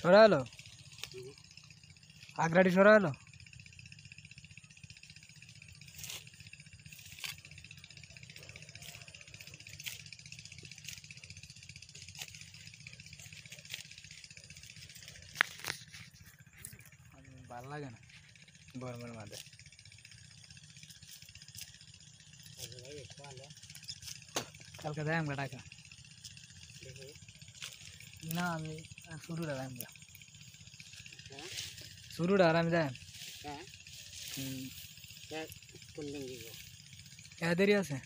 সরালো আগ্রাটি সরালো ভালো লাগে না গরমের মাঝে কালকে দেয় আমরা টাকা না আমি শুরুটা দেয় আমরা শুরুটা আর আমি দেয় দেরি আছে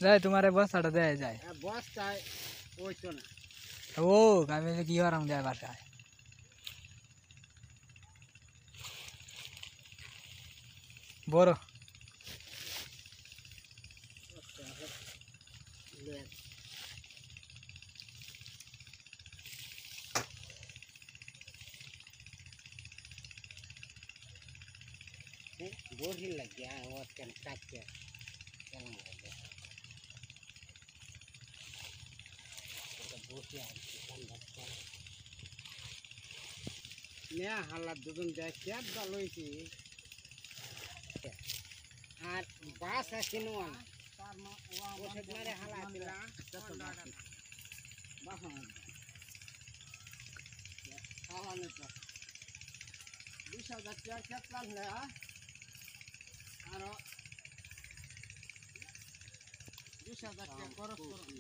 যাই তোমার বস্তাটা দেয় যায় বস্তায় ওই তো না ও আমি কি হারাম দেয় বাসায় বড় बोरी लग गया और कन काट के चलने लगे तो बोरी आ अंदर चल नया हालत दुगन जाए क्या डालोइছি আর বাস আসিনো না তার মা ওষুধ মারে হালাতিলা তত বাস খাওয়ানো তো 20,000 টাকা প্ল্যান না আর 20,000 টাকা খরচ করুন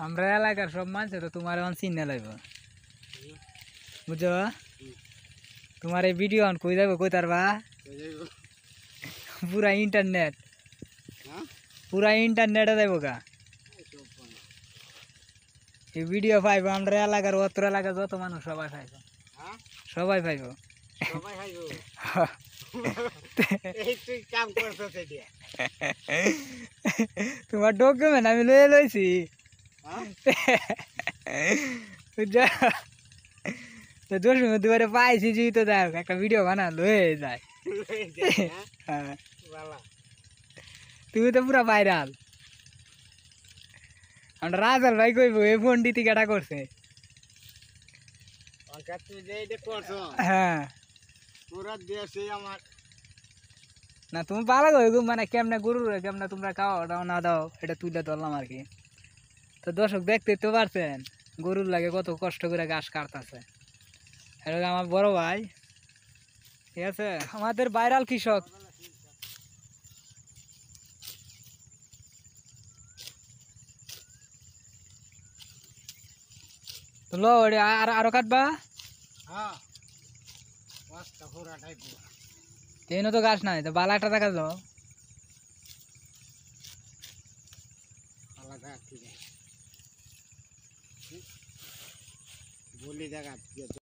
আমরা এলাকার সব মানুষ তো তোমার এখন চিনে লাগব বুঝছো তোমার এই ভিডিও অন কই যাবো কই তারবা পুরা ইন্টারনেট পুরা ইন্টারনেটে যাইব গা এই ভিডিও পাইব আমরা এলাকার অত্র এলাকা যত মানুষ সবাই পাইব সবাই পাইব সবাই খাইব এই তুই কাম করছস এটা তোমার ডকুমেন্ট আমি লয়ে লইছি বুঝছো তো দোষ দুবারে পাইছি জি তো দেখ একটা ভিডিও বানা লয়ে যায় হ্যাঁ তুমি তো পুরা ভাইরাল আমরা রাজাল ভাই কইব এই ফোন দিতে কেটা করছে তুই যে এটা করছ হ্যাঁ পুরা দেশে আমার না তুমি ভালো কইব মানে কেমনে গরু কেমনে তোমরা খাও দাও না দাও এটা তুলে ধরলাম আর কি তো দর্শক দেখতে তো পারছেন গরুর লাগে কত কষ্ট করে ঘাস কাটতেছে এটা আমার বড় ভাই ঠিক আছে আমাদের ভাইরাল কৃষক তো লো আরো কাটবা হ্যাঁ বস্তা পুরাটাই পুরা তেন তো গাছ নাই তো বালা একটা দেখা দাও আলাদা ঠিক আছে বলি দেখা